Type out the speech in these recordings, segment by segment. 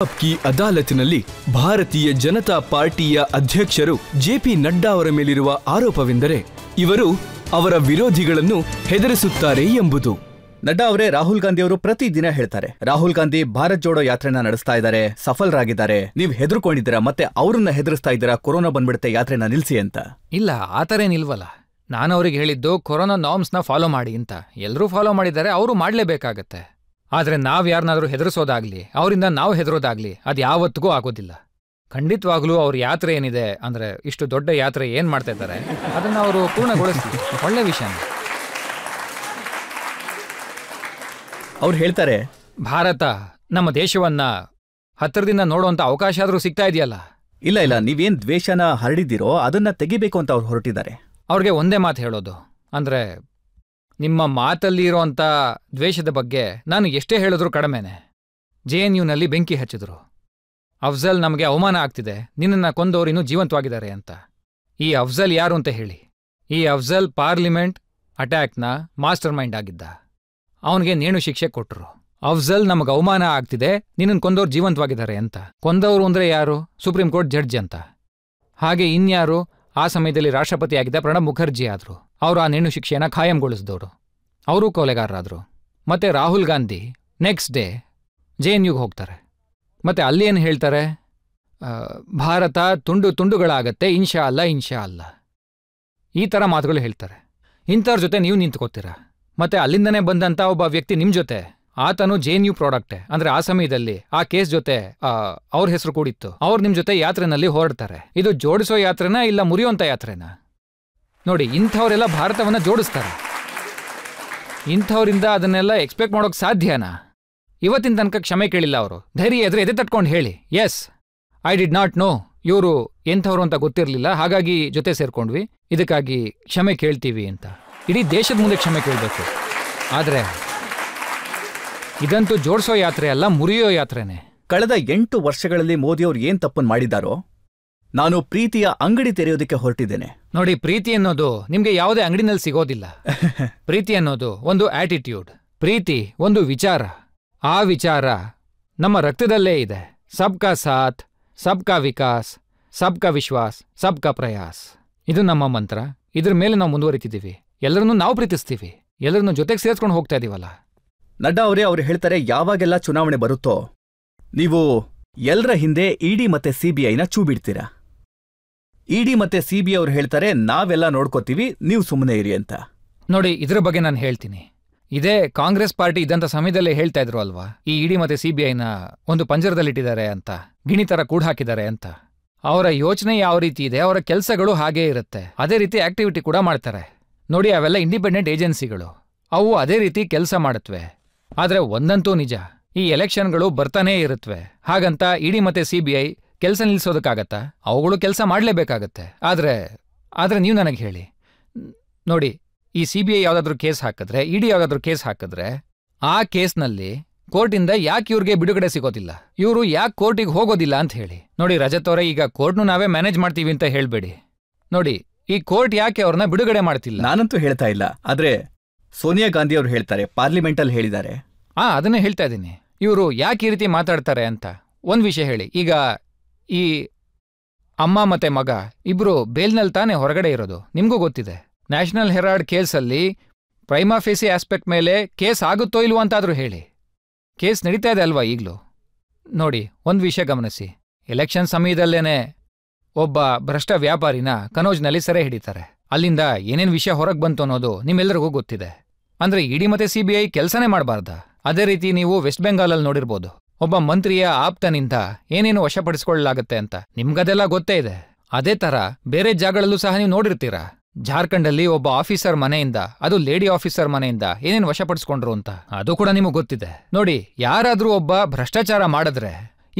की ಅದಾಲತಿನಲ್ಲಿ ಭಾರತೀಯ ಜನತಾ ಪಾರ್ಟಿಯ ಅಧ್ಯಕ್ಷರು ಜೆಪಿ ನಡ್ಡಾ ಅವರ ಮೇಲಿರುವ ಆರೋಪವೆಂದರೆ ಇವರು ಅವರ ವಿರೋಧಿಗಳನ್ನು ಹೆದರಿಸುತ್ತಾರೆ ಎಂಬುದು. ನಡ್ಡಾ ಅವರೇ, ರಾಹುಲ್ ಗಾಂಧಿ ಅವರು ಪ್ರತಿದಿನ ಹೇಳ್ತಾರೆ ರಾಹುಲ್ ಗಾಂಧಿ ಭಾರತ್ ಜೋಡೋ ಯಾತ್ರೆನ ನಡೆಸ್ತಾ ಇದ್ದಾರೆ, ಸಫಲರಾಗಿದ್ದಾರೆ, ನೀವು ಹೆದರ್ಕೊಂಡಿದ್ದೀರಾ, ಮತ್ತೆ ಅವರನ್ನ ಹೆದರಿಸ್ತಾ ಇದ್ದೀರಾ, ಕೊರೋನಾ ಬಂದ್ಬಿಡುತ್ತೆ ಯಾತ್ರೆನ ನಿಲ್ಸಿ ಅಂತ. ಇಲ್ಲ, ಆತರ ನಿಲ್ವಲ್ಲ. ನಾನು ಅವ್ರಿಗೆ ಹೇಳಿದ್ದು ಕೊರೋನಾ ನಾರ್ಮ್ಸ್ನ ಫಾಲೋ ಮಾಡಿ ಅಂತ. ಎಲ್ಲರೂ ಫಾಲೋ ಮಾಡಿದ್ದಾರೆ, ಅವರು ಮಾಡಲೇಬೇಕಾಗತ್ತೆ. ಆದ್ರೆ ನಾವ್ ಯಾರನ್ನಾದ್ರೂ ಹೆದರಿಸೋದಾಗ್ಲಿ, ಅವರಿಂದ ನಾವು ಹೆದರೋದಾಗ್ಲಿ ಅದು ಯಾವತ್ತಿಗೂ ಆಗೋದಿಲ್ಲ. ಖಂಡಿತವಾಗ್ಲೂ ಅವ್ರ ಯಾತ್ರೆ ಏನಿದೆ ಅಂದ್ರೆ ಇಷ್ಟು ದೊಡ್ಡ ಯಾತ್ರೆ ಏನ್ ಮಾಡ್ತಾ ಇದ್ದಾರೆ ಅದನ್ನ ಅವರು ಪೂರ್ಣಗೊಳಿಸ್ಲಿ. ಒಳ್ಳೆ ವಿಷಯ. ಅವ್ರು ಹೇಳ್ತಾರೆ ಭಾರತ ನಮ್ಮ ದೇಶವನ್ನ ಹತ್ತಿರದಿಂದ ನೋಡುವಂತ ಅವಕಾಶ ಆದ್ರೂ ಸಿಗ್ತಾ ಇದೆಯಲ್ಲ. ಇಲ್ಲ ಇಲ್ಲ, ನೀವೇನ್ ದ್ವೇಷನ ಹರಡಿದ್ದೀರೋ ಅದನ್ನ ತೆಗಿಬೇಕು ಅಂತ ಅವ್ರು ಹೊರಟಿದ್ದಾರೆ. ಅವ್ರಿಗೆ ಒಂದೇ ಮಾತು ಹೇಳೋದು ಅಂದ್ರೆ, ನಿಮ್ಮ ಮಾತಲ್ಲಿ ಇರೋಂಥ ದ್ವೇಷದ ಬಗ್ಗೆ ನಾನು ಎಷ್ಟೇ ಹೇಳಿದ್ರೂ ಕಡಿಮೆನೆ. JNUನಲ್ಲಿ ಬೆಂಕಿ ಹಚ್ಚಿದ್ರು. ಅಫ್ಜಲ್ ನಮಗೆ ಅವಮಾನ ಆಗ್ತಿದೆ, ನಿನ್ನನ್ನು ಕೊಂದವರು ಇನ್ನೂ ಜೀವಂತವಾಗಿದ್ದಾರೆ ಅಂತ. ಈ ಅಫ್ಜಲ್ ಯಾರು ಅಂತ ಹೇಳಿ? ಈ ಅಫ್ಜಲ್ ಪಾರ್ಲಿಮೆಂಟ್ ಅಟ್ಯಾಕ್ನ ಮಾಸ್ಟರ್ ಮೈಂಡ್ ಆಗಿದ್ದ. ಅವನಿಗೆ ನೇಣು ಶಿಕ್ಷೆ ಕೊಟ್ಟರು. ಅಫ್ಜಲ್ ನಮಗೆ ಅವಮಾನ ಆಗ್ತಿದೆ, ನಿನ್ನನ್ನು ಕೊಂದವ್ರು ಜೀವಂತವಾಗಿದ್ದಾರೆ ಅಂತ. ಕೊಂದವರು ಅಂದ್ರೆ ಯಾರು? ಸುಪ್ರೀಂ ಕೋರ್ಟ್ ಜಡ್ಜ್ ಅಂತ. ಹಾಗೆ ಇನ್ಯಾರು? ಆ ಸಮಯದಲ್ಲಿ ರಾಷ್ಟ್ರಪತಿ ಆಗಿದ್ದ ಪ್ರಣಬ್ ಮುಖರ್ಜಿ ಆದ್ರು. ಅವರು ಆ ನೇಣು ಶಿಕ್ಷೆಯನ್ನು ಖಾಯಂಗೊಳಿಸಿದವರು. ಅವರು ಕೊಲೆಗಾರರಾದ್ರು. ಮತ್ತೆ ರಾಹುಲ್ ಗಾಂಧಿ ನೆಕ್ಸ್ಟ್ ಡೇ JNUಗೆ ಹೋಗ್ತಾರೆ. ಮತ್ತೆ ಅಲ್ಲಿ ಏನು ಹೇಳ್ತಾರೆ? ಭಾರತ ತುಂಡು ತುಂಡುಗಳಾಗತ್ತೆ, ಇನ್ಶಾ ಅಲ್ಲ ಇನ್ಶಾ ಅಲ್ಲ, ಈ ಥರ ಮಾತುಗಳು ಹೇಳ್ತಾರೆ. ಇಂಥವ್ರ ಜೊತೆ ನೀವು ನಿಂತ್ಕೋತೀರಾ. ಮತ್ತೆ ಅಲ್ಲಿಂದನೇ ಬಂದಂಥ ಒಬ್ಬ ವ್ಯಕ್ತಿ ನಿಮ್ಮ ಜೊತೆ, ಆತನು JNU ಪ್ರಾಡಕ್ಟೇ. ಅಂದ್ರೆ ಆ ಸಮಯದಲ್ಲಿ ಆ ಕೇಸ್ ಜೊತೆ ಅವ್ರ ಹೆಸರು ಕೂಡಿತ್ತು. ಅವ್ರು ನಿಮ್ಮ ಜೊತೆ ಯಾತ್ರೆನಲ್ಲಿ ಹೊರಡ್ತಾರೆ. ಇದು ಜೋಡಿಸೋ ಯಾತ್ರೆನಾ ಇಲ್ಲ ಮುರಿಯೋಂಥ ಯಾತ್ರೆನಾ? ನೋಡಿ, ಇಂಥವರೆಲ್ಲ ಭಾರತವನ್ನ ಜೋಡಿಸ್ತಾರೆ. ಇಂಥವರಿಂದ ಅದನ್ನೆಲ್ಲ ಎಕ್ಸ್ಪೆಕ್ಟ್ ಮಾಡೋಕೆ ಸಾಧ್ಯನಾ? ಇವತ್ತಿನ ತನಕ ಕ್ಷಮೆ ಕೇಳಿಲ್ಲ ಅವರು. ಧೈರ್ಯ ಎದೆ ತಟ್ಕೊಂಡು ಹೇಳಿ, yes I did not know, ಇವರು ಎಂಥವ್ರು ಅಂತ ಗೊತ್ತಿರಲಿಲ್ಲ, ಹಾಗಾಗಿ ಜೊತೆ ಸೇರ್ಕೊಂಡ್ವಿ, ಇದಕ್ಕಾಗಿ ಕ್ಷಮೆ ಕೇಳ್ತೀವಿ ಅಂತ ಇಡೀ ದೇಶದ ಮುಂದೆ ಕ್ಷಮೆ ಕೇಳಬೇಕು. ಆದರೆ ಇದಂತೂ ಜೋಡಿಸೋ ಯಾತ್ರೆ ಅಲ್ಲ, ಮುರಿಯೋ ಯಾತ್ರೆನೇ. ಕಳೆದ 8 ವರ್ಷಗಳಲ್ಲಿ ಮೋದಿಯವ್ರು ಏನ್ ತಪ್ಪನ್ನು ಮಾಡಿದಾರೋ, ನಾನು ಪ್ರೀತಿಯ ಅಂಗಡಿ ತೆರೆಯೋದಕ್ಕೆ ಹೊರಟಿದ್ದೇನೆ. ನೋಡಿ, ಪ್ರೀತಿ ಅನ್ನೋದು ನಿಮ್ಗೆ ಯಾವುದೇ ಅಂಗಡಿನಲ್ಲಿ ಸಿಗೋದಿಲ್ಲ. ಪ್ರೀತಿ ಅನ್ನೋದು ಒಂದು ಆಟಿಟ್ಯೂಡ್. ಪ್ರೀತಿ ಒಂದು ವಿಚಾರ. ಆ ವಿಚಾರ ನಮ್ಮ ರಕ್ತದಲ್ಲೇ ಇದೆ. ಸಬ್ಕಾ ಸಾಥ್, ಸಬ್ಕಾ ವಿಕಾಸ್, ಸಬ್ಕಾ ವಿಶ್ವಾಸ್, ಸಬ್ಕಾ ಪ್ರಯಾಸ್. ಇದು ನಮ್ಮ ಮಂತ್ರ. ಇದ್ರ ಮೇಲೆ ನಾವು ಮುಂದುವರಿತಿದ್ದೀವಿ. ಎಲ್ಲರನ್ನೂ ನಾವು ಪ್ರೀತಿಸ್ತೀವಿ, ಎಲ್ಲರನ್ನೂ ಜೊತೆಗೆ ಸೇರ್ಸ್ಕೊಂಡು ಹೋಗ್ತಾ ಇದೀವಲ್ಲ. ನಡ್ಡಾ ಅವರೇ, ಅವ್ರು ಹೇಳ್ತಾರೆ ಯಾವಾಗೆಲ್ಲ ಚುನಾವಣೆ ಬರುತ್ತೋ ನೀವು ಎಲ್ಲರ ಹಿಂದೆ ED ಮತ್ತೆ CBIನ ಚೂ ಬಿಡ್ತೀರಾ. ED ಮತ್ತೆ CBI ಅವ್ರು ಹೇಳ್ತಾರೆ ನಾವೆಲ್ಲ ನೋಡ್ಕೋತೀವಿ, ನೀವು ಸುಮ್ಮನೆ ಇರಿ ಅಂತ. ನೋಡಿ, ಇದ್ರ ಬಗ್ಗೆ ನಾನು ಹೇಳ್ತೀನಿ. ಇದೇ ಕಾಂಗ್ರೆಸ್ ಪಾರ್ಟಿ ಇದ್ದಂಥ ಸಮಯದಲ್ಲೇ ಹೇಳ್ತಾ ಇದ್ರು ಅಲ್ವಾ, ಈ ED ಮತ್ತೆ CBIನ ಒಂದು ಪಂಜರದಲ್ಲಿಟ್ಟಿದ್ದಾರೆ ಅಂತ, ಗಿಣಿ ಥರ ಕೂಡ ಹಾಕಿದ್ದಾರೆ ಅಂತ. ಅವರ ಯೋಚನೆ ಯಾವ ರೀತಿ ಇದೆ, ಅವರ ಕೆಲಸಗಳು ಹಾಗೇ ಇರುತ್ತೆ. ಅದೇ ರೀತಿ ಆಕ್ಟಿವಿಟಿ ಕೂಡ ಮಾಡ್ತಾರೆ. ನೋಡಿ, ಅವೆಲ್ಲ ಇಂಡಿಪೆಂಡೆಂಟ್ ಏಜೆನ್ಸಿಗಳು, ಅವು ಅದೇ ರೀತಿ ಕೆಲಸ ಮಾಡುತ್ತವೆ. ಆದರೆ ಒಂದಂತೂ ನಿಜ, ಈ ಎಲೆಕ್ಷನ್ಗಳು ಬರ್ತಾನೇ ಇರುತ್ತವೆ. ಹಾಗಂತ ED ಮತ್ತೆ CBI ಕೆಲಸ ನಿಲ್ಲಿಸೋದಕ್ಕಾಗತ್ತಾ? ಅವುಗಳು ಕೆಲಸ ಮಾಡಲೇಬೇಕಾಗತ್ತೆ. ಆದರೆ ನೀವು ನನಗೆ ಹೇಳಿ ನೋಡಿ, ಈ CBI ಯಾವುದಾದ್ರೂ ಕೇಸ್ ಹಾಕಿದ್ರೆ, ED ಯಾವುದಾದ್ರೂ ಕೇಸ್ ಹಾಕಿದ್ರೆ, ಆ ಕೇಸ್ನಲ್ಲಿ ಕೋರ್ಟಿಂದ ಯಾಕೆ ಇವ್ರಿಗೆ ಬಿಡುಗಡೆ ಸಿಗೋದಿಲ್ಲ, ಇವರು ಯಾಕೆ ಕೋರ್ಟಿಗೆ ಹೋಗೋದಿಲ್ಲ ಅಂತ ಹೇಳಿ. ನೋಡಿ ರಜತ್ ಅವರೇ, ಈಗ ಕೋರ್ಟ್ನು ನಾವೇ ಮ್ಯಾನೇಜ್ ಮಾಡ್ತೀವಿ ಅಂತ ಹೇಳ್ಬೇಡಿ. ನೋಡಿ, ಈ ಕೋರ್ಟ್ ಯಾಕೆ ಅವ್ರನ್ನ ಬಿಡುಗಡೆ ಮಾಡ್ತಿಲ್ಲ? ನಾನಂತೂ ಹೇಳ್ತಾ ಇಲ್ಲ, ಆದ್ರೆ ಸೋನಿಯಾ ಗಾಂಧಿ ಅವರು ಹೇಳ್ತಾರೆ, ಪಾರ್ಲಿಮೆಂಟಲ್ಲಿ ಹೇಳಿದ್ದಾರೆ. ಅದನ್ನೇ ಹೇಳ್ತಾ ಇದ್ದೀನಿ. ಇವರು ಯಾಕೆ ಈ ರೀತಿ ಮಾತಾಡ್ತಾರೆ ಅಂತ ಒಂದು ವಿಷಯ ಹೇಳಿ. ಈಗ ಈ ಅಮ್ಮ ಮತ್ತೆ ಮಗ ಇಬ್ರು ಬೇಲ್ನಲ್ಲಿ ತಾನೇ ಹೊರಗಡೆ ಇರೋದು, ನಿಮಗೂ ಗೊತ್ತಿದೆ. ನ್ಯಾಷನಲ್ ಹೆರಾಲ್ಡ್ ಕೇಸಲ್ಲಿ ಪ್ರೈಮಾ ಫೇಸಿ ಆಸ್ಪೆಕ್ಟ್ ಮೇಲೆ ಕೇಸ್ ಆಗುತ್ತೋ ಇಲ್ವೋ ಅಂತಾದ್ರೂ ಹೇಳಿ. ಕೇಸ್ ನಡೀತಾ ಇದೆ ಅಲ್ವಾ ಈಗಲೂ? ನೋಡಿ, ಒಂದು ವಿಷಯ ಗಮನಿಸಿ. ಎಲೆಕ್ಷನ್ ಸಮಯದಲ್ಲೇನೆ ಒಬ್ಬ ಭ್ರಷ್ಟ ವ್ಯಾಪಾರಿನ ಕನೋಜ್ನಲ್ಲಿ ಸೆರೆ ಹಿಡಿತಾರೆ. ಅಲ್ಲಿಂದ ಏನೇನು ವಿಷಯ ಹೊರಗೆ ಬಂತು ಅನ್ನೋದು ನಿಮ್ಮೆಲ್ಲರಿಗೂ ಗೊತ್ತಿದೆ. ಅಂದ್ರೆ ED ಮತ್ತೆ CBI ಕೆಲಸನೇ ಮಾಡಬಾರ್ದ? ಅದೇ ರೀತಿ ನೀವು ವೆಸ್ಟ್ ಬೆಂಗಾಲಲ್ಲಿ ನೋಡಿರ್ಬೋದು, ಒಬ್ಬ ಮಂತ್ರಿಯ ಆಪ್ತನಿಂದ ಏನೇನು ವಶಪಡಿಸಿಕೊಳ್ಳಲಾಗತ್ತೆ ಅಂತ ನಿಮ್ಗದೆಲ್ಲ ಗೊತ್ತೇ ಇದೆ. ಅದೇ ತರ ಬೇರೆ ಜಾಗಗಳಲ್ಲೂ ಸಹ ನೀವು ನೋಡಿರ್ತೀರಾ. ಜಾರ್ಖಂಡಲ್ಲಿ ಒಬ್ಬ ಆಫೀಸರ್ ಮನೆಯಿಂದ, ಅದು ಲೇಡಿ ಆಫೀಸರ್ ಮನೆಯಿಂದ ಏನೇನು ವಶಪಡಿಸ್ಕೊಂಡ್ರು ಅಂತ ಅದು ಕೂಡ ನಿಮಗೆ ಗೊತ್ತಿದೆ. ನೋಡಿ, ಯಾರಾದ್ರೂ ಒಬ್ಬ ಭ್ರಷ್ಟಾಚಾರ ಮಾಡಿದ್ರೆ,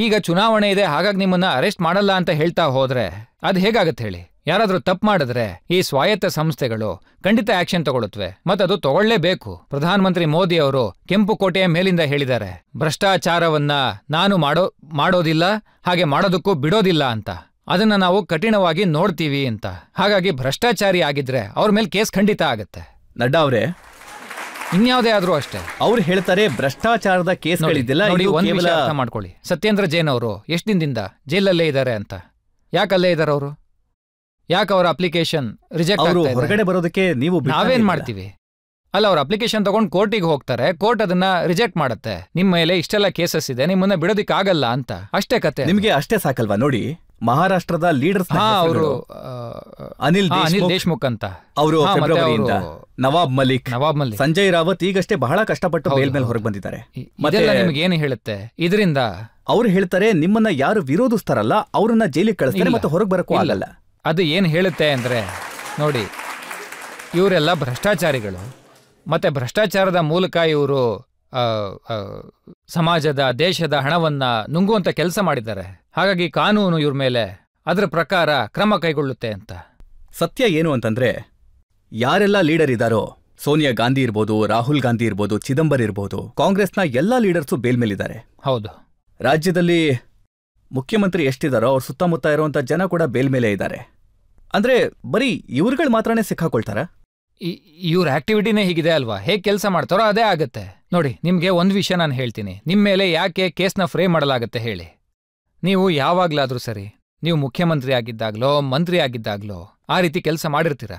ಈಗ ಚುನಾವಣೆ ಇದೆ ಹಾಗಾಗಿ ನಿಮ್ಮನ್ನ ಅರೆಸ್ಟ್ ಮಾಡಲ್ಲ ಅಂತ ಹೇಳ್ತಾ ಹೋದ್ರೆ ಅದು ಹೇಗಾಗತ್ತೆ ಹೇಳಿ? ಯಾರಾದ್ರೂ ತಪ್ಪು ಮಾಡಿದ್ರೆ ಈ ಸ್ವಾಯತ್ತ ಸಂಸ್ಥೆಗಳು ಖಂಡಿತ ಆಕ್ಷನ್ ತಗೊಳುತ್ತವೆ, ಮತ್ತದು ತಗೊಳ್ಳೇಬೇಕು. ಪ್ರಧಾನಮಂತ್ರಿ ಮೋದಿ ಅವರು ಕೆಂಪು ಕೋಟೆಯ ಮೇಲಿಂದ ಹೇಳಿದ್ದಾರೆ, ಭ್ರಷ್ಟಾಚಾರವನ್ನ ನಾನು ಮಾಡೋದಿಲ್ಲ, ಹಾಗೆ ಮಾಡೋದಕ್ಕೂ ಬಿಡೋದಿಲ್ಲ ಅಂತ. ಅದನ್ನ ನಾವು ಕಠಿಣವಾಗಿ ನೋಡ್ತೀವಿ ಅಂತ. ಹಾಗಾಗಿ ಭ್ರಷ್ಟಾಚಾರಿ ಆಗಿದ್ರೆ ಅವ್ರ ಮೇಲೆ ಕೇಸ್ ಖಂಡಿತ ಆಗತ್ತೆ. ನಡ್ಡಾ ಅವರೇ, ಇನ್ಯಾವುದೇ ಆದ್ರೂ ಅಷ್ಟೇ. ಅವ್ರು ಹೇಳ್ತಾರೆ ಭ್ರಷ್ಟಾಚಾರದ ಕೇಸ್ಗಳಿದ್ದಿಲ್ಲ. ನೋಡಿ, ಒಂದ್ ವಿಷಯ ಅರ್ಥ ಮಾಡ್ಕೊಳ್ಳಿ. ಸತ್ಯೇಂದ್ರ ಜೈನ್ ಅವರು ಎಷ್ಟು ದಿನದಿಂದ ಜೈಲಲ್ಲೇ ಇದ್ದಾರೆ ಅಂತ. ಯಾಕಲ್ಲೇ ಇದ್ದಾರೆ ಅವರು? ಯಾಕೆ ಅವರ ಅಪ್ಲಿಕೇಶನ್ ರಿಜೆಕ್ಟ್ ಆಗ್ತಾ ಇದೆ? ಹೊರಗಡೆ ಬರೋದಕ್ಕೆ ನೀವು ನಾವೇನ್ ಮಾಡ್ತೀವಿ? ಅಲ್ಲ, ಅವ್ರ ಅಪ್ಲಿಕೇಶನ್ ತಗೊಂಡು ಕೋರ್ಟಿಗೆ ಹೋಗ್ತಾರೆ, ಕೋರ್ಟ್ ಅದನ್ನ ರಿಜೆಕ್ಟ್ ಮಾಡುತ್ತೆ. ನಿಮ್ಮ ಮೇಲೆ ಇಷ್ಟೆಲ್ಲ ಕೇಸಸ್ ಇದೆ, ನಿಮ್ಮನ್ನ ಬಿಡೋದಿಕ್ ಆಗಲ್ಲ ಅಂತ. ಅಷ್ಟೇ ಕತೆ. ನಿಮ್ಗೆ ಅಷ್ಟೇ ಸಾಕಲ್ವಾ? ನೋಡಿ, ಮಹಾರಾಷ್ಟ್ರದ ಲೀಡರ್ಸ್ ಅವರು ಅನಿಲ್ ದೇಶ್ಮುಖ್ ಅಂತ, ಅವರು ಫೆಬ್ರವರಿಯಿಂದ, ನವಾಬ್ ಮಲಿಕ್, ಸಂಜಯ್ ರಾವತ್ ಈಗಷ್ಟೇ ಬಹಳ ಕಷ್ಟಪಟ್ಟು ಬೇಲ್ ಮೇಲೆ ಹೊರಗೆ ಬಂದಿದ್ದಾರೆ. ಮತ್ತೆ ನಿಮ್ಗೆ ಏನು ಹೇಳುತ್ತೆ ಇದರಿಂದ? ಅವ್ರು ಹೇಳ್ತಾರೆ ನಿಮ್ಮನ್ನ ಯಾರು ವಿರೋಧಿಸ್ತಾರಲ್ಲ ಅವ್ರನ್ನ ಜೈಲಿಗೆ ಕಳಿಸ್ತಾರೆ ಮತ್ತೆ ಹೊರಗೆ ಬರಕ್ಕೂ ಆಗಲ್ಲ. ಅದು ಏನು ಹೇಳುತ್ತೆ ಅಂದ್ರೆ, ನೋಡಿ, ಇವರೆಲ್ಲ ಭ್ರಷ್ಟಾಚಾರಿಗಳು. ಮತ್ತೆ ಭ್ರಷ್ಟಾಚಾರದ ಮೂಲಕ ಇವರು ಸಮಾಜದ, ದೇಶದ ಹಣವನ್ನ ನುಂಗುವಂತ ಕೆಲಸ ಮಾಡಿದ್ದಾರೆ. ಹಾಗಾಗಿ ಕಾನೂನು ಇವ್ರ ಮೇಲೆ ಅದರ ಪ್ರಕಾರ ಕ್ರಮ ಕೈಗೊಳ್ಳುತ್ತೆ ಅಂತ. ಸತ್ಯ ಏನು ಅಂತಂದ್ರೆ, ಯಾರೆಲ್ಲ ಲೀಡರ್ ಇದ್ದಾರೋ, ಸೋನಿಯಾ ಗಾಂಧಿ ಇರ್ಬೋದು, ರಾಹುಲ್ ಗಾಂಧಿ ಇರ್ಬೋದು, ಚಿದಂಬರ್ ಇರ್ಬೋದು, ಕಾಂಗ್ರೆಸ್ನ ಎಲ್ಲಾ ಲೀಡರ್ಸು ಬೇಲ್ ಮೇಲಿದ್ದಾರೆ. ಹೌದು. ರಾಜ್ಯದಲ್ಲಿ ಮುಖ್ಯಮಂತ್ರಿ ಎಷ್ಟಿದಾರೋ ಅವ್ರ ಸುತ್ತಮುತ್ತ ಇರುವಂತ ಜನ ಕೂಡ ಬೇಲ್ ಮೇಲೆ ಇದ್ದಾರೆ. ಅಂದ್ರೆ ಬರೀ ಇವ್ರುಗಳು ಮಾತ್ರನೇ ಸಿಕ್ಕಾಕೊಳ್ತಾರ? ಇವ್ರ ಆಕ್ಟಿವಿಟಿನೇ ಹೀಗಿದೆ ಅಲ್ವಾ? ಹೇಗೆ ಕೆಲಸ ಮಾಡ್ತಾರೋ ಅದೇ ಆಗತ್ತೆ. ನೋಡಿ, ನಿಮ್ಗೆ ಒಂದು ವಿಷಯ ನಾನು ಹೇಳ್ತೀನಿ. ನಿಮ್ಮ ಮೇಲೆ ಯಾಕೆ ಕೇಸ್ನ ಫ್ರೇಮ್ ಮಾಡಲಾಗತ್ತೆ ಹೇಳಿ? ನೀವು ಯಾವಾಗ್ಲಾದ್ರೂ ಸರಿ, ನೀವು ಮುಖ್ಯಮಂತ್ರಿ ಆಗಿದ್ದಾಗ್ಲೋ ಮಂತ್ರಿ ಆಗಿದ್ದಾಗ್ಲೋ ಆ ರೀತಿ ಕೆಲಸ ಮಾಡಿರ್ತೀರ.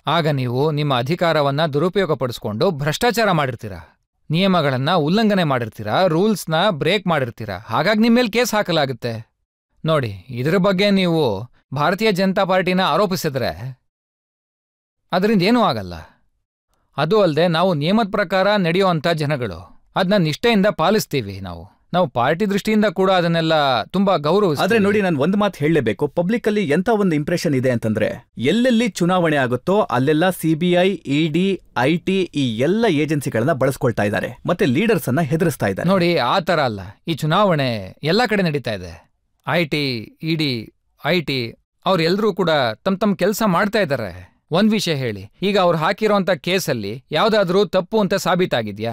ಆಗ ನೀವು ನಿಮ್ಮ ಅಧಿಕಾರವನ್ನ ದುರುಪಯೋಗಪಡಿಸ್ಕೊಂಡು ಭ್ರಷ್ಟಾಚಾರ ಮಾಡಿರ್ತೀರ, ನಿಯಮಗಳನ್ನ ಉಲ್ಲಂಘನೆ ಮಾಡಿರ್ತೀರ, ರೂಲ್ಸ್ನ ಬ್ರೇಕ್ ಮಾಡಿರ್ತೀರ. ಹಾಗಾಗಿ ನಿಮ್ಮ ಮೇಲೆ ಕೇಸ್ ಹಾಕಲಾಗುತ್ತೆ. ನೋಡಿ, ಇದರ ಬಗ್ಗೆ ನೀವು ಭಾರತೀಯ ಜನತಾ ಪಾರ್ಟಿನ ಆರೋಪಿಸಿದ್ರೆ ಅದರಿಂದ ಏನೂ ಆಗಲ್ಲ. ಅದು ಅಲ್ಲದೆ ನಾವು ನಿಯಮದ ಪ್ರಕಾರ ನಡೆಯುವಂಥ ಜನಗಳು, ಅದನ್ನ ನಿಷ್ಠೆಯಿಂದ ಪಾಲಿಸ್ತೀವಿ. ನಾವು ಪಾರ್ಟಿ ದೃಷ್ಟಿಯಿಂದ ಕೂಡ ಅದನ್ನೆಲ್ಲ ತುಂಬಾ ಗೌರವ. ಆದ್ರೆ ನೋಡಿ, ನಾನು ಒಂದು ಮಾತು ಹೇಳಲೇಬೇಕು. ಪಬ್ಲಿಕ್ ಅಲ್ಲಿ ಎಂತ ಒಂದು ಇಂಪ್ರೆಷನ್ ಇದೆ ಅಂತಂದ್ರೆ, ಎಲ್ಲೆಲ್ಲಿ ಚುನಾವಣೆ ಆಗುತ್ತೋ ಅಲ್ಲೆಲ್ಲ ಸಿಬಿಐ, ಇಡಿ, ಐಟಿ ಈ ಎಲ್ಲ ಏಜೆನ್ಸಿಗಳನ್ನ ಬಳಸ್ಕೊಳ್ತಾ ಇದ್ದಾರೆ, ಮತ್ತೆ ಲೀಡರ್ಸ್ ಅನ್ನ ಹೆದರಿಸ್ತಾ ಇದ್ದಾರೆ. ನೋಡಿ, ಆ ತರ ಅಲ್ಲ. ಈ ಚುನಾವಣೆ ಎಲ್ಲಾ ಕಡೆ ನಡೀತಾ ಇದೆ. ಐಟಿ, ಇಡಿ, ಐಟಿ ಅವ್ರೆಲ್ಲರೂ ಕೂಡ ತಮ್ಮ ಕೆಲಸ ಮಾಡ್ತಾ ಇದ್ದಾರೆ. ಒಂದ್ ವಿಷಯ ಹೇಳಿ, ಈಗ ಅವ್ರು ಹಾಕಿರೋಂಥ ಕೇಸಲ್ಲಿ ಯಾವ್ದಾದ್ರೂ ತಪ್ಪು ಅಂತ ಸಾಬೀತಾಗಿದ್ಯಾ?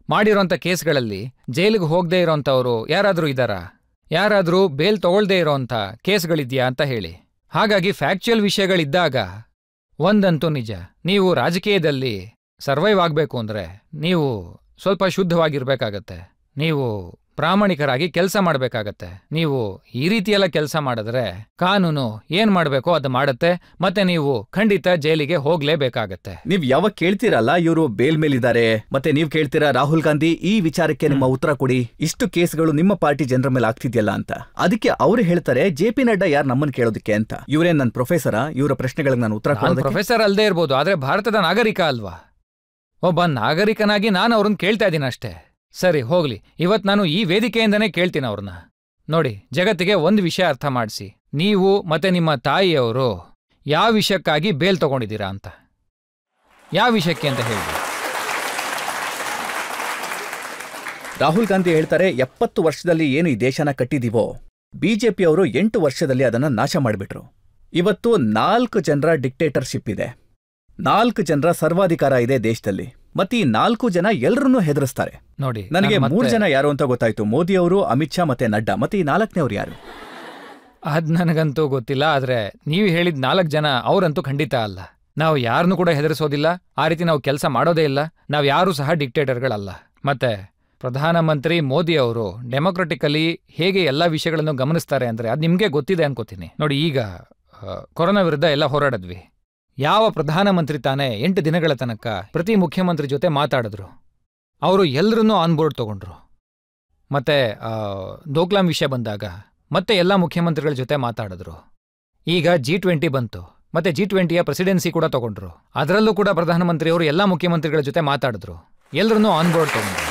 ಮಾಡಿರೋಂಥ ಕೇಸ್ಗಳಲ್ಲಿ ಜೈಲಿಗೆ ಹೋಗದೆ ಇರೋಂಥವ್ರು ಯಾರಾದ್ರೂ ಇದ್ದಾರಾ? ಯಾರಾದ್ರೂ ಬೇಲ್ ತಗೊಳ್ದೇ ಇರೋಂಥ ಕೇಸ್ಗಳಿದ್ಯಾ ಅಂತ ಹೇಳಿ. ಹಾಗಾಗಿ ಫ್ಯಾಕ್ಚುಯಲ್ ವಿಷಯಗಳಿದ್ದಾಗ ಒಂದಂತೂ ನಿಜ, ನೀವು ರಾಜಕೀಯದಲ್ಲಿ ಸರ್ವೈವ್ ಆಗ್ಬೇಕು ಅಂದ್ರೆ ನೀವು ಸ್ವಲ್ಪ ಶುದ್ಧವಾಗಿರ್ಬೇಕಾಗತ್ತೆ. ನೀವು ಪ್ರಾಮಾಣಿಕರಾಗಿ ಕೆಲಸ ಮಾಡಬೇಕಾಗತ್ತೆ. ನೀವು ಈ ರೀತಿಯೆಲ್ಲ ಕೆಲಸ ಮಾಡಿದ್ರೆ ಕಾನೂನು ಏನ್ ಮಾಡಬೇಕೋ ಅದು ಮಾಡುತ್ತೆ, ಮತ್ತೆ ನೀವು ಖಂಡಿತ ಜೈಲಿಗೆ ಹೋಗ್ಲೇಬೇಕಾಗತ್ತೆ. ನೀವ್ ಯಾವಾಗ ಕೇಳ್ತೀರಲ್ಲ ಇವರು ಬೇಲ್ ಮೇಲಿದ್ದಾರೆ, ಮತ್ತೆ ನೀವ್ ಕೇಳ್ತೀರಾ ರಾಹುಲ್ ಗಾಂಧಿ ಈ ವಿಚಾರಕ್ಕೆ ನಿಮ್ಮ ಉತ್ತರ ಕೊಡಿ, ಇಷ್ಟು ಕೇಸ್ಗಳು ನಿಮ್ಮ ಪಾರ್ಟಿ ಜನರ ಮೇಲೆ ಆಗ್ತಿದ್ಯಲ್ಲ ಅಂತ. ಅದಕ್ಕೆ ಅವ್ರು ಹೇಳ್ತಾರೆ ಜೆ.ಪಿ. ನಡ್ಡಾ ಯಾರು ನಮ್ಮನ್ನು ಕೇಳೋದಕ್ಕೆ ಅಂತ. ಇವರೇನ್ ನನ್ನ ಪ್ರೊಫೆಸರಾ? ಇವರ ಪ್ರಶ್ನೆಗಳಿಗೆ ನಾನು ಉತ್ತರ ಕೊಡೋದಕ್ಕೆ? ಪ್ರೊಫೆಸರ್ ಅಲ್ಲದೆ ಇರ್ಬೋದು, ಆದ್ರೆ ಭಾರತದ ನಾಗರಿಕ ಅಲ್ವಾ? ಒಬ್ಬ ನಾಗರಿಕನಾಗಿ ನಾನು ಅವ್ರನ್ನ ಕೇಳ್ತಾ ಇದ್ದೀನಿ ಅಷ್ಟೇ. ಸರಿ, ಹೋಗ್ಲಿ. ಇವತ್ ನಾನು ಈ ವೇದಿಕೆಯಿಂದನೇ ಕೇಳ್ತೀನಿ ಅವ್ರನ್ನ. ನೋಡಿ, ಜಗತ್ತಿಗೆ ಒಂದು ವಿಷಯ ಅರ್ಥ ಮಾಡಿಸಿ, ನೀವು ಮತ್ತೆ ನಿಮ್ಮ ತಾಯಿಯವರು ಯಾವ ವಿಷಯಕ್ಕಾಗಿ ಬೇಲ್ ತಗೊಂಡಿದ್ದೀರಾ ಅಂತ. ಯಾವ ವಿಷಯಕ್ಕೆ ಅಂತ ಹೇಳಿ. ರಾಹುಲ್ ಗಾಂಧಿ ಹೇಳ್ತಾರೆ 70 ವರ್ಷದಲ್ಲಿ ಏನು ಈ ದೇಶನ ಕಟ್ಟಿದೀವೋ ಬಿಜೆಪಿಯವರು 8 ವರ್ಷದಲ್ಲಿ ಅದನ್ನ ನಾಶ ಮಾಡಿಬಿಟ್ರು. ಇವತ್ತು 4 ಜನರ ಡಿಕ್ಟೇಟರ್ಶಿಪ್ ಇದೆ, 4 ಜನರ ಸರ್ವಾಧಿಕಾರ ಇದೆ ದೇಶದಲ್ಲಿ. ಮತ್ತೆ ಈ 4 ಜನ ಎಲ್ಲರನ್ನೂ ಹೆದರಿಸ್ತಾರೆ. ನೋಡಿ, ನನಗೆ 3 ಜನ ಯಾರು ಅಂತ ಗೊತ್ತಾಯ್ತು, ಮೋದಿ ಅವರು, ಅಮಿತ್ ಶಾ ಮತ್ತೆ ನಡ್ಡಾ. ಮತ್ತೆ ಈ 4ನೇವ್ರು ಯಾರು? ಅದ್ ನನಗಂತೂ ಗೊತ್ತಿಲ್ಲ. ಆದ್ರೆ ನೀವು ಹೇಳಿದ 4 ಜನ ಅವರಂತೂ ಖಂಡಿತ ಅಲ್ಲ. ನಾವು ಯಾರನ್ನೂ ಕೂಡ ಹೆದರಿಸೋದಿಲ್ಲ, ಆ ರೀತಿ ನಾವು ಕೆಲಸ ಮಾಡೋದೇ ಇಲ್ಲ. ನಾವು ಯಾರೂ ಸಹ ಡಿಕ್ಟೇಟರ್ಗಳಲ್ಲ. ಮತ್ತೆ ಪ್ರಧಾನಮಂತ್ರಿ ಮೋದಿ ಅವರು ಡೆಮೊಕ್ರೆಟಿಕಲಿ ಹೇಗೆ ಎಲ್ಲ ವಿಷಯಗಳನ್ನು ಗಮನಿಸ್ತಾರೆ ಅಂದ್ರೆ ಅದು ನಿಮ್ಗೆ ಗೊತ್ತಿದೆ ಅನ್ಕೋತೀನಿ. ನೋಡಿ, ಈಗ ಕೊರೋನಾ ವಿರುದ್ಧ ಎಲ್ಲ ಹೋರಾಡಿದ್ವಿ. ಯಾವ ಪ್ರಧಾನಮಂತ್ರಿ ತಾನೇ 8 ದಿನಗಳ ತನಕ ಪ್ರತಿ ಮುಖ್ಯಮಂತ್ರಿ ಜೊತೆ ಮಾತಾಡಿದ್ರು? ಅವರು ಎಲ್ಲರನ್ನೂ ಆನ್ ಬೋರ್ಡ್ ತಗೊಂಡ್ರು. ಮತ್ತೆ ಡೋಕ್ಲಾಂ ವಿಷಯ ಬಂದಾಗ ಮತ್ತೆ ಎಲ್ಲ ಮುಖ್ಯಮಂತ್ರಿಗಳ ಜೊತೆ ಮಾತಾಡಿದ್ರು. ಈಗ G20 ಬಂತು, ಮತ್ತೆ G20ಯ ಪ್ರೆಸಿಡೆನ್ಸಿ ಕೂಡ ತಗೊಂಡ್ರು. ಅದರಲ್ಲೂ ಕೂಡ ಪ್ರಧಾನಮಂತ್ರಿಯವರು ಎಲ್ಲ ಮುಖ್ಯಮಂತ್ರಿಗಳ ಜೊತೆ ಮಾತಾಡಿದ್ರು, ಎಲ್ಲರನ್ನೂ ಆನ್ ಬೋರ್ಡ್ ತಗೊಂಡ್ರು.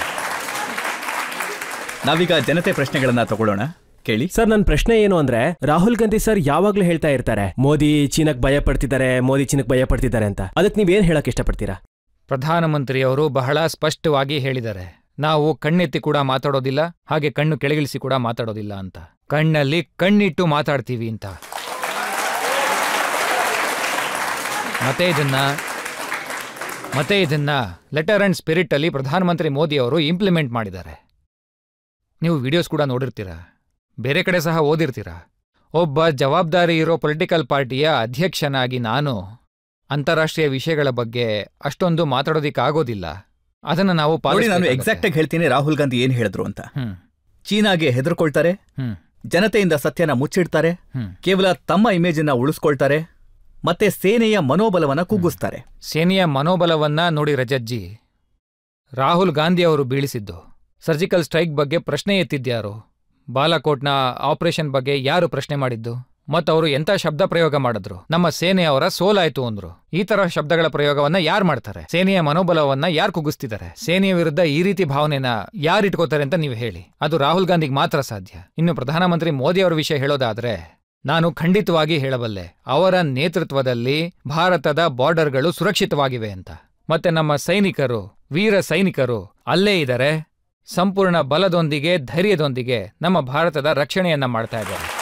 ನಾವೀಗ ಜನತೆ ಪ್ರಶ್ನೆಗಳನ್ನ ತಗೊಳ್ಳೋಣ. ಕೇಳಿ ಸರ್, ನನ್ನ ಪ್ರಶ್ನೆ ಏನು ಅಂದ್ರೆ, ರಾಹುಲ್ ಗಾಂಧಿ ಸರ್ ಯಾವಾಗ್ಲೂ ಹೇಳ್ತಾ ಇರ್ತಾರೆ ಮೋದಿ ಚೀನಾಕ್ ಭಯ ಪಡ್ತಿದ್ದಾರೆ, ಮೋದಿ ಚೀನಾಕ್ ಭಯ ಪಡ್ತಿದ್ದಾರೆ ಅಂತ. ಅದಕ್ಕೆ ನೀವೇನ್ ಹೇಳಕ್ ಇಷ್ಟಪಡ್ತೀರಾ? ಪ್ರಧಾನಮಂತ್ರಿಯವರು ಬಹಳ ಸ್ಪಷ್ಟವಾಗಿ ಹೇಳಿದ್ದಾರೆ, ನಾವು ಕಣ್ಣೆತ್ತಿ ಕೂಡ ಮಾತಾಡೋದಿಲ್ಲ, ಹಾಗೆ ಕಣ್ಣು ಕೆಳಗಿಳಿಸಿ ಕೂಡ ಮಾತಾಡೋದಿಲ್ಲ ಅಂತ. ಕಣ್ಣಲ್ಲಿ ಕಣ್ಣಿಟ್ಟು ಮಾತಾಡ್ತೀವಿ ಅಂತ. ಮತ್ತೆ ಇದನ್ನ ಲೆಟರ್ ಅಂಡ್ ಸ್ಪಿರಿಟ್ ಅಲ್ಲಿ ಪ್ರಧಾನಮಂತ್ರಿ ಮೋದಿ ಅವರು ಇಂಪ್ಲಿಮೆಂಟ್ ಮಾಡಿದ್ದಾರೆ. ನೀವು ವಿಡಿಯೋಸ್ ಕೂಡ ನೋಡಿರ್ತೀರಾ, ಬೇರೆ ಕಡೆ ಸಹ ಓದಿರ್ತೀರಾ. ಒಬ್ಬ ಜವಾಬ್ದಾರಿ ಇರೋ ಪೊಲಿಟಿಕಲ್ ಪಾರ್ಟಿಯ ಅಧ್ಯಕ್ಷನಾಗಿ ನಾನು ಅಂತಾರಾಷ್ಟ್ರೀಯ ವಿಷಯಗಳ ಬಗ್ಗೆ ಅಷ್ಟೊಂದು ಮಾತಾಡೋದಿಕ್ಕಾಗೋದಿಲ್ಲ. ಅದನ್ನ ನಾವು ನೋಡಿ, ನಾನು ಎಕ್ಸಾಕ್ಟ್ ಆಗಿ ಹೇಳ್ತೀನಿ ರಾಹುಲ್ ಗಾಂಧಿ ಏನ್ ಹೇಳಿದ್ರು ಅಂತ. ಹ್ಮ್ ಚೀನಾಗೆ ಹೆದರ್ಕೊಳ್ತಾರೆ, ಹ್ಮ್ ಜನತೆಯಿಂದ ಸತ್ಯನ ಮುಚ್ಚಿಡ್ತಾರೆ, ಹ್ಮ್ ಕೇವಲ ತಮ್ಮ ಇಮೇಜನ್ನ ಉಳಿಸ್ಕೊಳ್ತಾರೆ, ಮತ್ತೆ ಸೇನೆಯ ಮನೋಬಲವನ್ನ ಕುಗ್ಗಿಸ್ತಾರೆ. ಸೇನೆಯ ಮನೋಬಲವನ್ನ ನೋಡಿ ರಜತ್ಜಿ, ರಾಹುಲ್ ಗಾಂಧಿ ಅವರು ಬೀಳಿಸಿದ್ದು ಸರ್ಜಿಕಲ್ ಸ್ಟ್ರೈಕ್ ಬಗ್ಗೆ ಪ್ರಶ್ನೆ ಎತ್ತಿದ್ಯಾರು? ಬಾಲಾಕೋಟ್ನ ಆಪರೇಷನ್ ಬಗ್ಗೆ ಯಾರು ಪ್ರಶ್ನೆ ಮಾಡಿದ್ದು? ಮತ್ತವರು ಎಂಥ ಶಬ್ದ ಪ್ರಯೋಗ ಮಾಡಿದ್ರು? ನಮ್ಮ ಸೇನೆಯವರ ಸೋಲಾಯ್ತು ಅಂದ್ರು. ಈ ತರ ಶಬ್ದಗಳ ಪ್ರಯೋಗವನ್ನ ಯಾರು ಮಾಡ್ತಾರೆ? ಸೇನೆಯ ಮನೋಬಲವನ್ನ ಯಾರು ಕುಗ್ಗಿಸ್ತಿದ್ದಾರೆ? ಸೇನೆಯ ವಿರುದ್ಧ ಈ ರೀತಿ ಭಾವನೆನ ಯಾರು ಇಟ್ಕೋತಾರೆ ಅಂತ ನೀವು ಹೇಳಿ. ಅದು ರಾಹುಲ್ ಗಾಂಧಿಗೆ ಮಾತ್ರ ಸಾಧ್ಯ. ಇನ್ನು ಪ್ರಧಾನಮಂತ್ರಿ ಮೋದಿ ಅವರ ವಿಷಯ ಹೇಳೋದಾದ್ರೆ, ನಾನು ಖಂಡಿತವಾಗಿ ಹೇಳಬಲ್ಲೆ, ಅವರ ನೇತೃತ್ವದಲ್ಲಿ ಭಾರತದ ಬಾರ್ಡರ್ಗಳು ಸುರಕ್ಷಿತವಾಗಿವೆ ಅಂತ. ಮತ್ತೆ ನಮ್ಮ ಸೈನಿಕರು, ವೀರ ಸೈನಿಕರು ಅಲ್ಲೇ ಇದ್ದಾರೆ, ಸಂಪೂರ್ಣ ಬಲದೊಂದಿಗೆ ಧೈರ್ಯದೊಂದಿಗೆ ನಮ್ಮ ಭಾರತದ ರಕ್ಷಣೆಯನ್ನ ಮಾಡ್ತಾ ಇದ್ದಾರೆ.